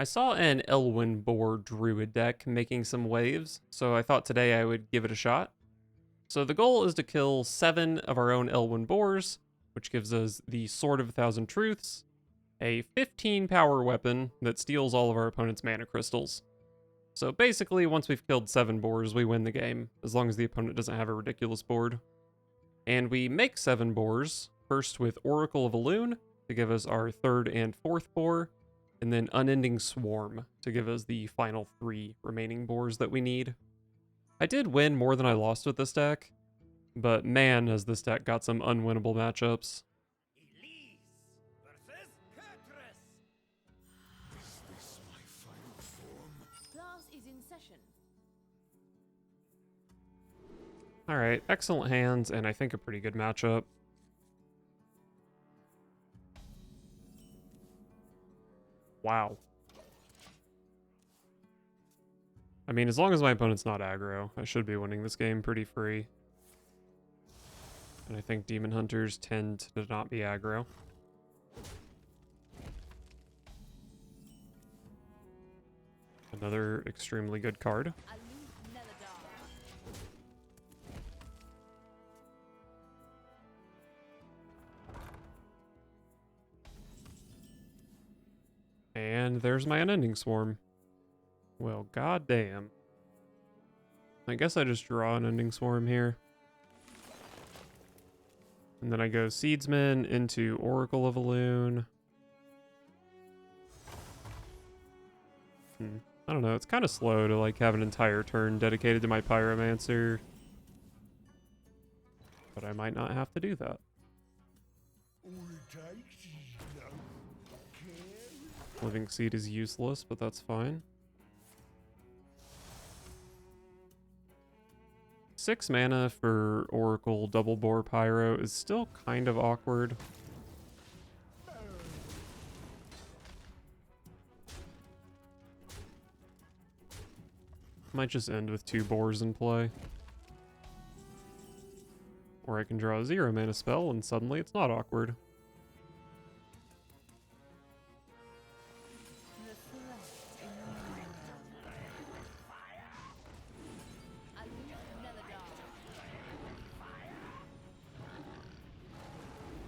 I saw an Elwyn Boar Druid deck making some waves, so I thought today I would give it a shot. So the goal is to kill 7 of our own Elwyn Boars, which gives us the Sword of a Thousand Truths, a 15 power weapon that steals all of our opponent's mana crystals. So basically, once we've killed 7 boars, we win the game, as long as the opponent doesn't have a ridiculous board. And we make 7 boars, first with Oracle of Elune to give us our 3rd and 4th boar, and then Unending Swarm to give us the final 3 remaining boars that we need. I did win more than I lost with this deck, but man, has this deck got some unwinnable matchups. Class is in session. Alright, excellent hands, and I think a pretty good matchup. Wow. I mean, as long as my opponent's not aggro, I should be winning this game pretty free. And I think Demon Hunters tend to not be aggro. Another extremely good card. And there's my Unending Swarm. Well, goddamn. I guess I just draw an Unending Swarm here. And then I go Seedsman into Oracle of Elune. I don't know, it's kind of slow to like have an entire turn dedicated to my Pyromancer. But I might not have to do that. Living Seed is useless, but that's fine. 6 mana for Oracle Double Boar Pyro is still kind of awkward. Might just end with 2 boars in play. Or I can draw a 0 mana spell and suddenly it's not awkward.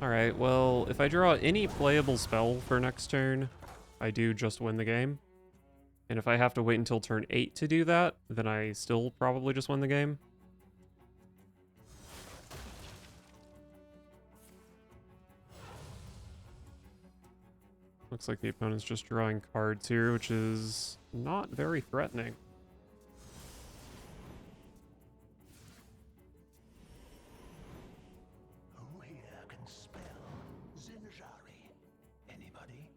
Alright, well, if I draw any playable spell for next turn, I do just win the game. And if I have to wait until turn 8 to do that, then I still probably just win the game. Looks like the opponent's just drawing cards here, which is not very threatening. Who here can spell Zinjari? Anybody?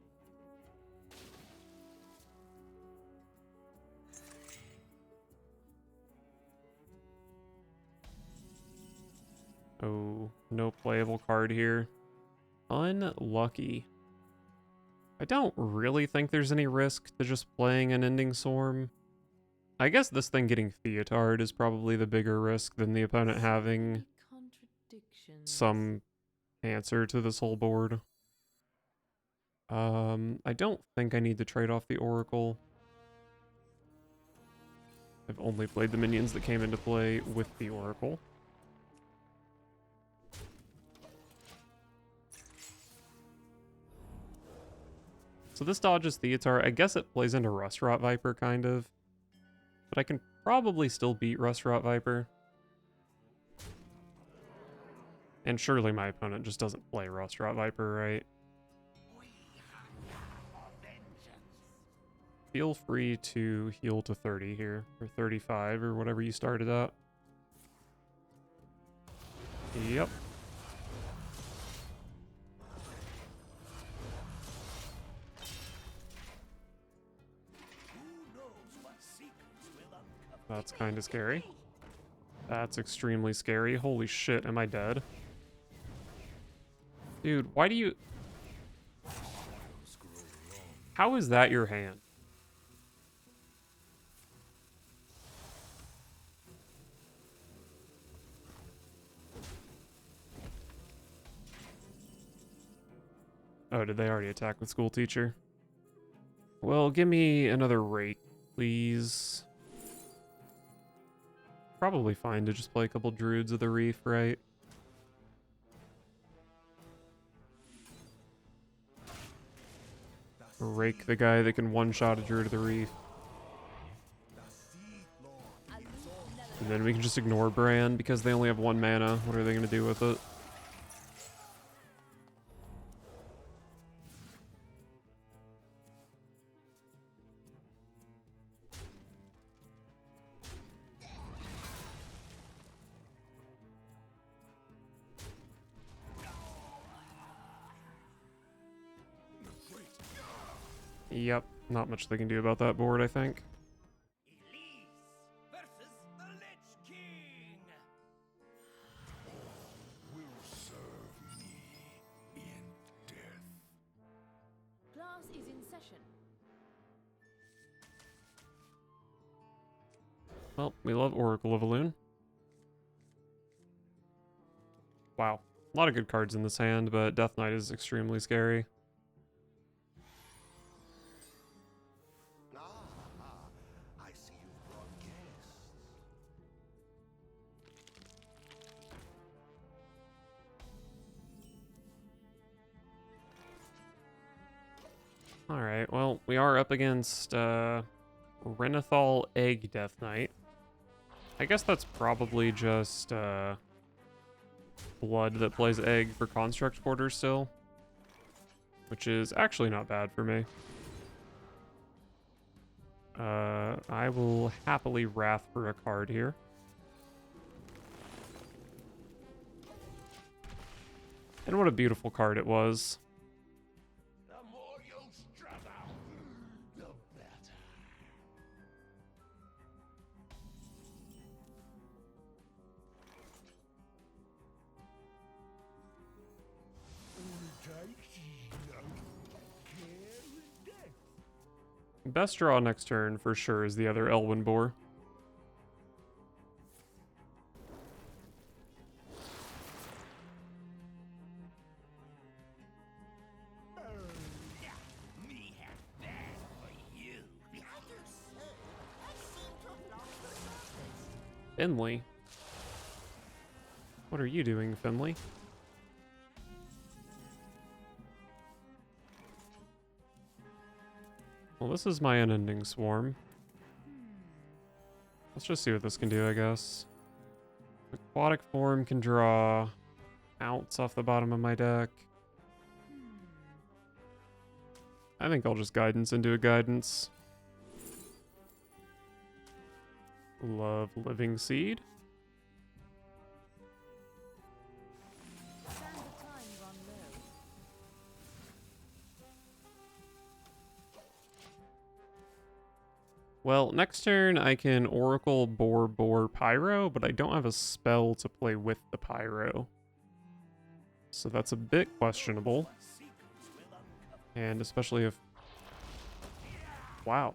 Oh, no playable card here. Unlucky. I don't really think there's any risk to just playing an Unending Swarm. I guess this thing getting Theotard is probably the bigger risk than the opponent having some answer to this whole board. I don't think I need to trade off the Oracle. I've only played the minions that came into play with the Oracle. So this dodges Theotar. I guess it plays into Rustrot Viper, kind of. But I can probably still beat Rustrot Viper. And surely my opponent just doesn't play Rustrot Viper, right? Feel free to heal to 30 here, or 35, or whatever you started at. Yep. That's kind of scary. That's extremely scary. Holy shit, am I dead? Dude, why do you... How is that your hand? Oh, did they already attack the school teacher? Well, give me another rake, please. Probably fine to just play a couple Druids of the Reef, right? Rake the guy that can one-shot a Druid of the Reef. And then we can just ignore Bran because they only have 1 mana. What are they going to do with it? Yep, not much they can do about that board, I think. Elise versus the Lich King. Will serve me in death. Class is in session. Well, we love Oracle of Elune. Wow. A lot of good cards in this hand, but Death Knight is extremely scary. I see you brought guests. Alright, well, we are up against Renathal Egg Death Knight. I guess that's probably just Blood that plays Egg for Construct Quarters still. Which is actually not bad for me. I will happily Wrath for a card here. And what a beautiful card it was. The more you struggle, the better. All it takes is love, care, and death. Best draw next turn for sure is the other Elwyn Boar. Me have that for you. Finley? What are you doing, Finley? Well, this is my unending swarm. Let's just see what this can do, I guess. Aquatic form can draw outs off the bottom of my deck. I think I'll just guidance into a guidance. Love Living Seed. Stand the time run low. Well, next turn I can Oracle Boar Pyro, but I don't have a spell to play with the Pyro. So that's a bit questionable. And especially if... Wow.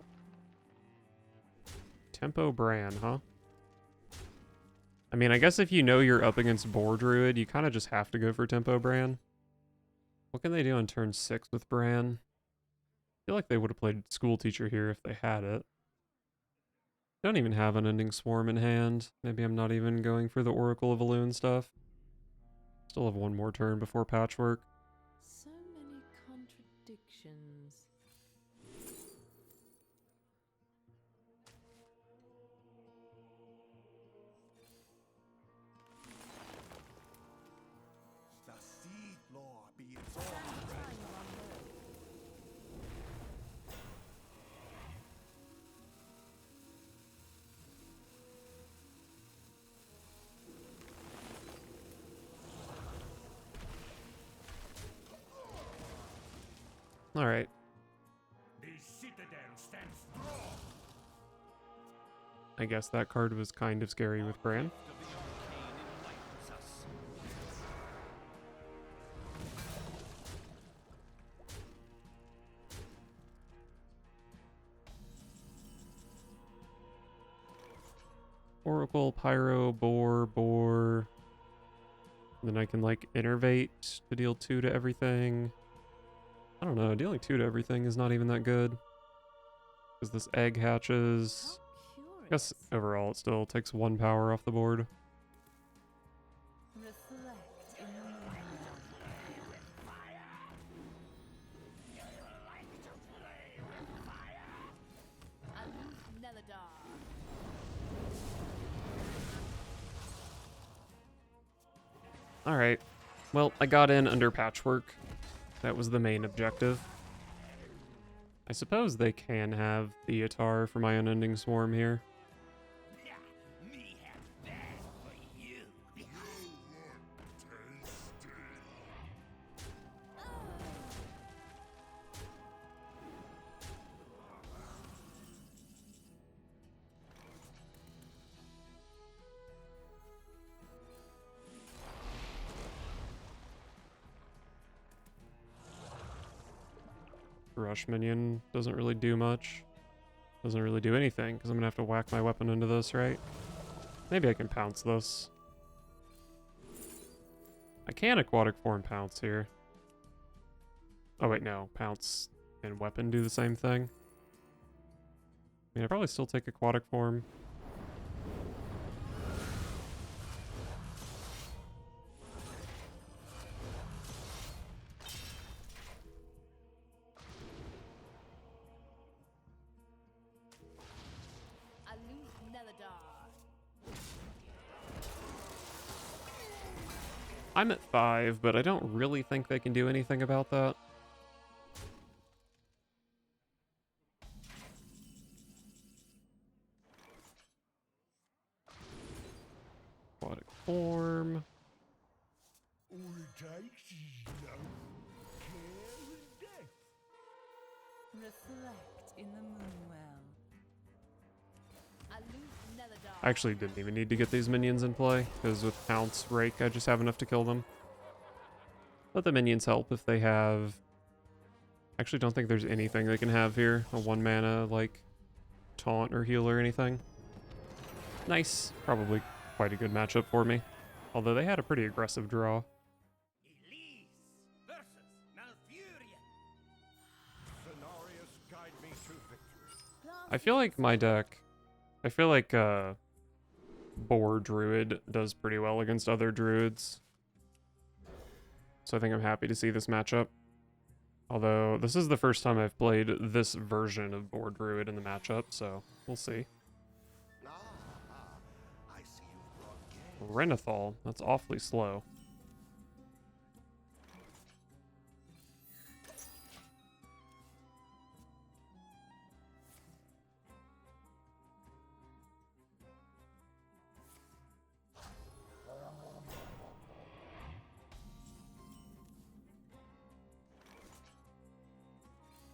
Tempo Bran, huh? I mean, I guess if you know you're up against Boar Druid, you kind of just have to go for Tempo Bran. What can they do on turn 6 with Bran? I feel like they would have played School Teacher here if they had it. Don't even have an Ending Swarm in hand. Maybe I'm not even going for the Oracle of Elune stuff. Still have 1 more turn before Patchwork. So many contradictions. The Seed Lord be Stand the time run low. Alright. The citadel stands strong. I guess that card was kind of scary with Bran. Oracle, Pyro, Boar. Then I can like Innervate to deal 2 to everything. I don't know, dealing 2 to everything is not even that good. Because this egg hatches. How I guess curious. overall it still takes 1 power off the board. Reflect in the moonlight. Aloof Neladar. Alright. Well, I got in under patchwork. That was the main objective. I suppose they can have the Atar for my unending swarm here. Me have that for you. You look tasty. Rush minion doesn't really do much. Doesn't really do anything, because I'm going to have to whack my weapon into this, right? Maybe I can pounce this. I can aquatic form pounce here. Oh wait, no. Pounce and weapon do the same thing. I mean, I probably still take aquatic form. Aloof Neladar. I'm at 5, but I don't really think they can do anything about that. Aquatic form. All it takes is love, care, and death. Reflect in the moonwell. Aloof Neladar. I actually didn't even need to get these minions in play, because with Pounce, Rake, I just have enough to kill them. But the minions help if they have... Actually don't think there's anything they can have here. A 1 mana, like, taunt or heal or anything. Nice. Probably quite a good matchup for me. Although they had a pretty aggressive draw. Elise versus Malfurion. Cenarius, guide me to victory. Glass I feel like my deck... I feel like, Boar Druid does pretty well against other Druids. So I think I'm happy to see this matchup. Although, this is the first time I've played this version of Boar Druid in the matchup, so we'll see. I see you brought game. Renathal, that's awfully slow.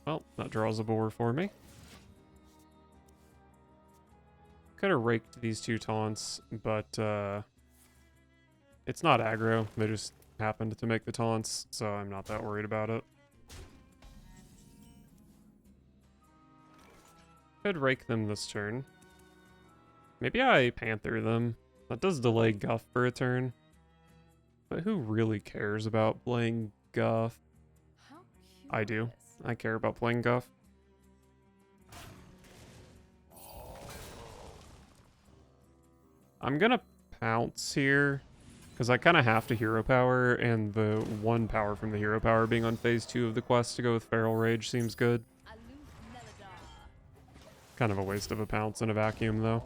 Well, that draws a boar for me. Could have raked these 2 taunts, but it's not aggro. They just happened to make the taunts, so I'm not that worried about it. Could rake them this turn. Maybe I Panther them. That does delay Guff for a turn. But who really cares about playing Guff? How I do. curious. I care about playing Guff. I'm gonna pounce here, because I kind of have to hero power, and the 1 power from the hero power being on phase 2 of the quest to go with Feral Rage seems good. Aloof Neladar. Kind of a waste of a pounce in a vacuum, though.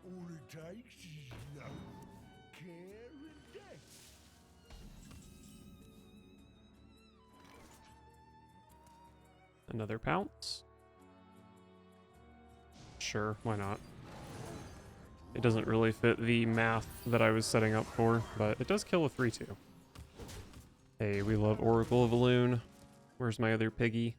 All it takes is love, care, and death. Another pounce? Sure, why not? It doesn't really fit the math that I was setting up for, but it does kill a 3-2. Hey, we love Oracle of Elune. Where's my other piggy?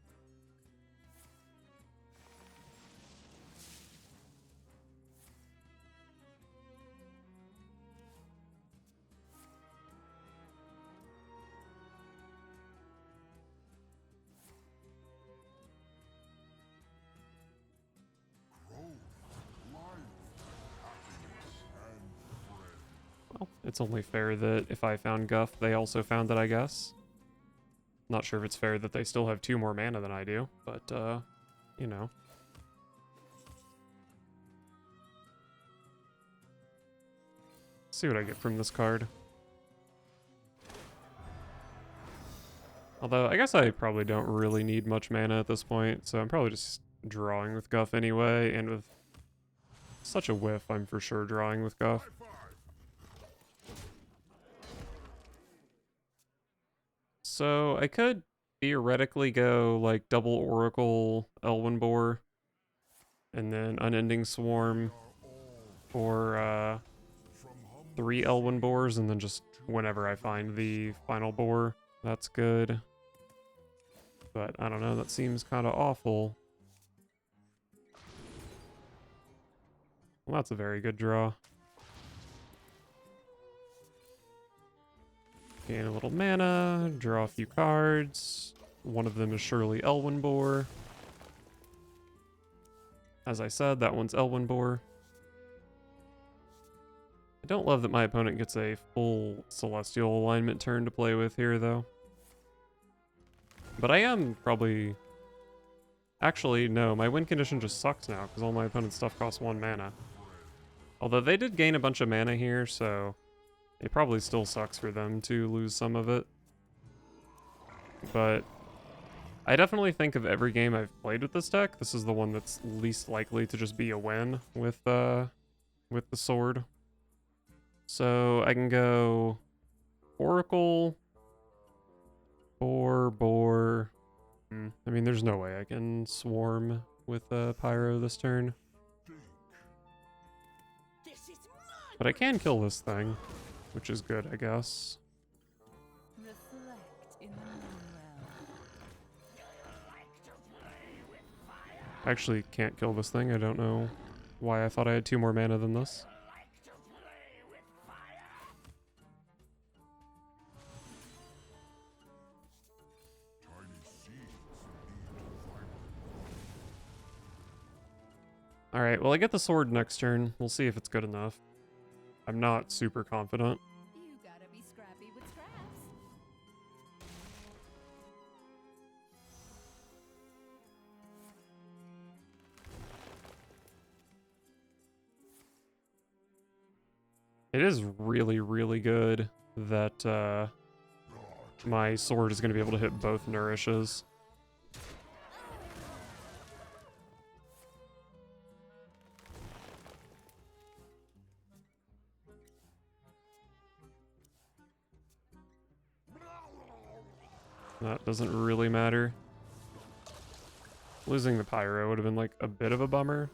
Well, it's only fair that if I found Guff, they also found it, I guess. Not sure if it's fair that they still have 2 more mana than I do, but, you know. See what I get from this card. Although, I guess I probably don't really need much mana at this point, so I'm probably just drawing with Guff anyway, and with such a whiff, I'm for sure drawing with Guff. So, I could theoretically go, like, double Oracle, Elwyn Boar, and then Unending Swarm, or, 3 Elwyn Boars, and then just whenever I find the final boar, that's good. But, I don't know, that seems kind of awful. Well, that's a very good draw. Gain a little mana, draw a few cards. One of them is surely Elwyn Boar. As I said, that one's Elwyn Boar. I don't love that my opponent gets a full Celestial Alignment turn to play with here, though. But I am probably... Actually, no, my win condition just sucks now, because all my opponent's stuff costs 1 mana. Although they did gain a bunch of mana here, so... It probably still sucks for them to lose some of it. But... I definitely think of every game I've played with this deck, this is the one that's least likely to just be a win with the sword. So I can go Oracle, Boar. I mean, there's no way I can swarm with Pyro this turn. But I can kill this thing, which is good, I guess. Reflect in the moonwell. I actually can't kill this thing. I don't know why I thought I had 2 more mana than this. Alright, well I get the sword next turn. We'll see if it's good enough. I'm not super confident. You gotta be scrappy with scraps. It is really, really good that my sword is going to be able to hit both nourishes. That doesn't really matter. Losing the Pyro would have been like a bit of a bummer,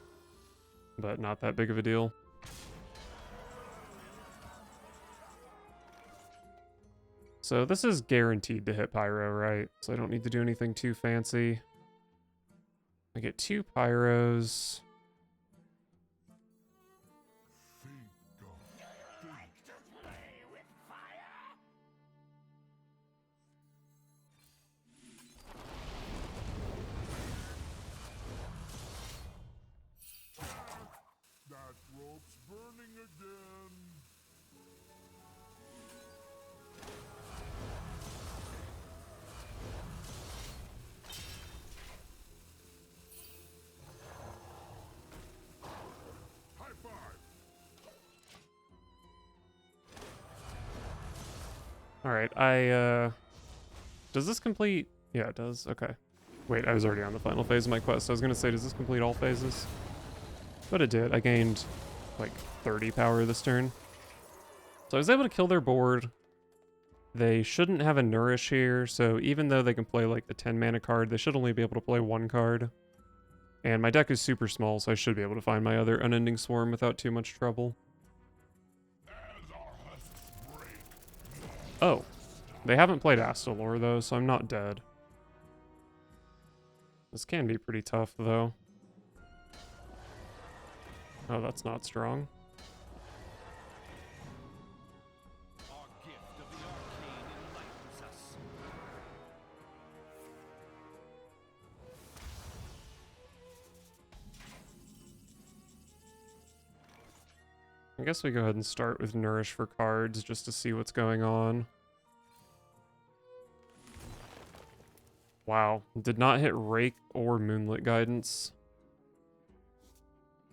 but not that big of a deal. So this is guaranteed to hit Pyro, right? So I don't need to do anything too fancy. I get 2 Pyros. That rope's burning again. High five. Alright, does this complete? Yeah, it does. Okay. Wait, I was already on the final phase of my quest. I was gonna say, does this complete all phases? But it did. I gained like 30 power this turn. So I was able to kill their board. They shouldn't have a Nourish here, so even though they can play like the 10 mana card, they should only be able to play 1 card. And my deck is super small, so I should be able to find my other Unending Swarm without too much trouble. Oh. They haven't played Astalor though, so I'm not dead. This can be pretty tough though. Oh, that's not strong. Our gift of the arcane enlightens us. I guess we go ahead and start with Nourish for cards just to see what's going on. Wow, did not hit Rake or Moonlit Guidance.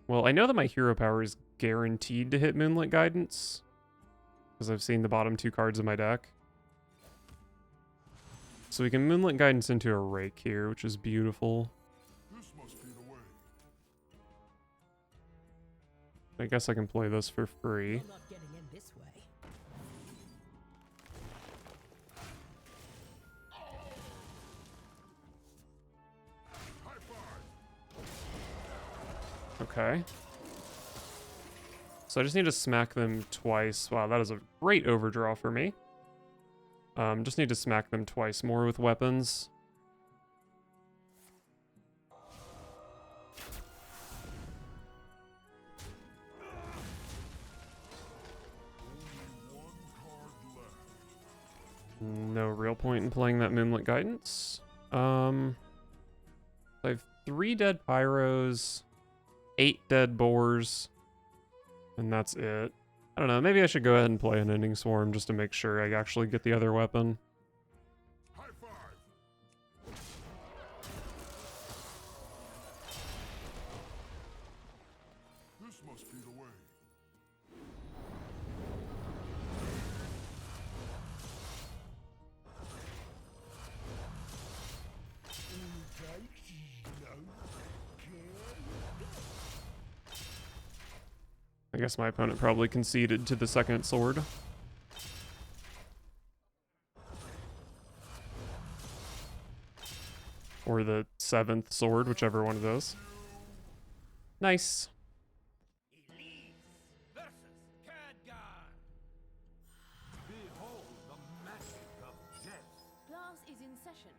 Well, I know that my hero power is guaranteed to hit Moonlit Guidance, because I've seen the bottom 2 cards of my deck. So we can Moonlit Guidance into a Rake here, which is beautiful. This must be the way. I guess I can play this for free. You're not getting in this way. High five. Okay. So I just need to smack them twice. Wow, that is a great overdraw for me. Just need to smack them twice more with weapons. Only one card left. No real point in playing that Moonlit Guidance. I have 3 dead Pyros, 8 dead Boars, and that's it. I don't know, maybe I should go ahead and play an Ending Swarm just to make sure I actually get the other weapon. High five. This must be the way. All it takes is no care. I guess my opponent probably conceded to the second sword. Or the 7th sword, whichever one of those. Nice. Elise versus Khadgar. Behold the magic of death. Class is in session.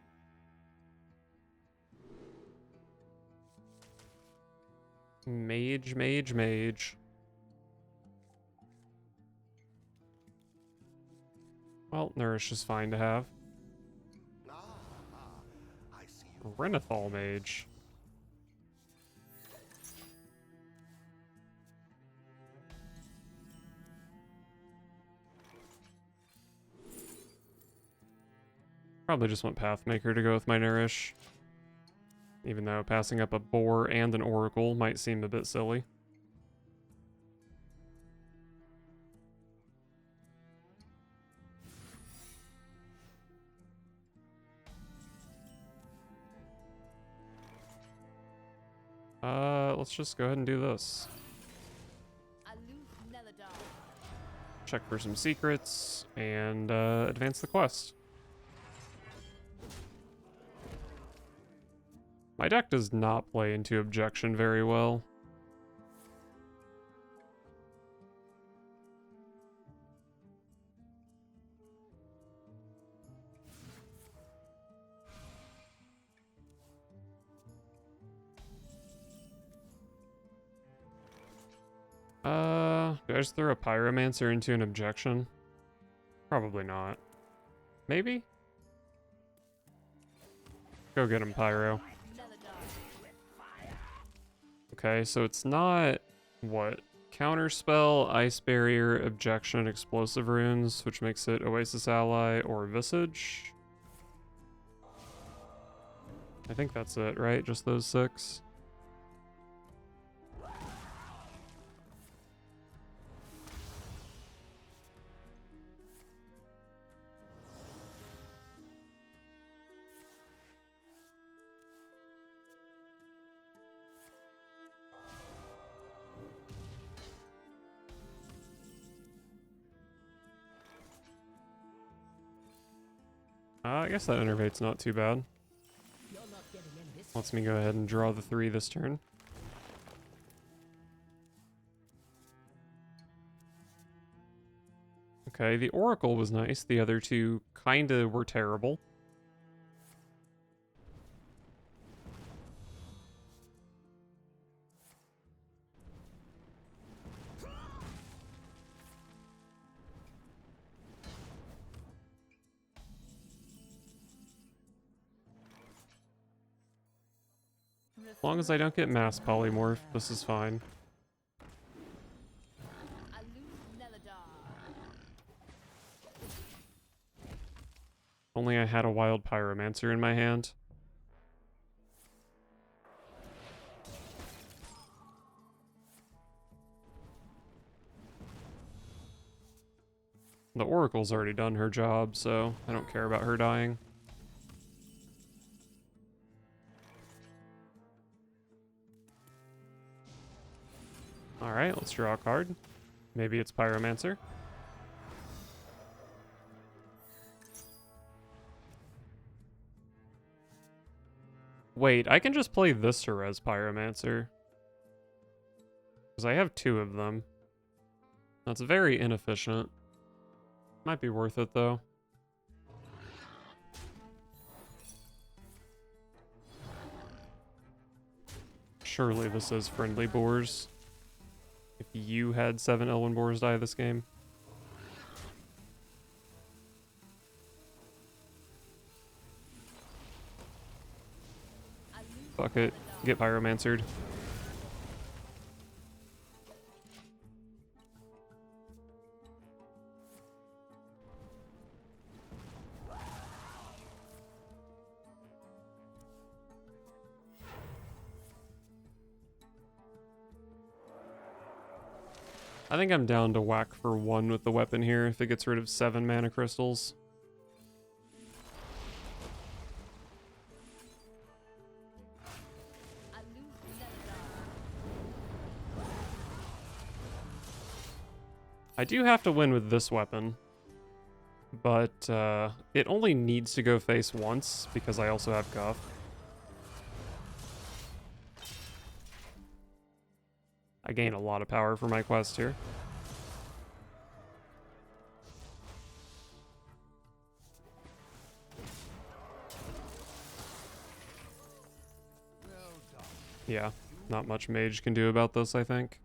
Mage, mage, mage. Well, Nourish is fine to have. I see you. Renathal mage. Probably just want Pathmaker to go with my Nourish. Even though passing up a Boar and an Oracle might seem a bit silly. Let's just go ahead and do this. Aloof Neladar. Check for some secrets, and advance the quest. My deck does not play into Objection very well. Do I just throw a Pyromancer into an Objection? Probably not. Maybe? Go get him, Pyro. Neladar. Okay, so it's not... what? Counterspell, Ice Barrier, Objection, Explosive Runes, which makes it Oasis Ally or Visage. I think that's it, right? Just those 6? I guess that Innervate's not too bad. You're not getting in this Lets me go ahead and draw the 3 this turn. Okay, the Oracle was nice. The other 2 kinda were terrible. As long as I don't get mass polymorph, this is fine. Aloof Neladar. Only I had a wild Pyromancer in my hand. The Oracle's already done her job, so I don't care about her dying. Alright, let's draw a card. Maybe it's Pyromancer. Wait, I can just play this to res Pyromancer. Because I have 2 of them. That's very inefficient. Might be worth it, though. Surely this is friendly boars. If you had 7 Elwyn boars die this game. Fuck it. Get Pyromancered. I think I'm down to whack for 1 with the weapon here if it gets rid of 7 mana crystals. I do have to win with this weapon, but it only needs to go face once because I also have Guff. I gain a lot of power for my quest here. Yeah, not much Mage can do about this, I think.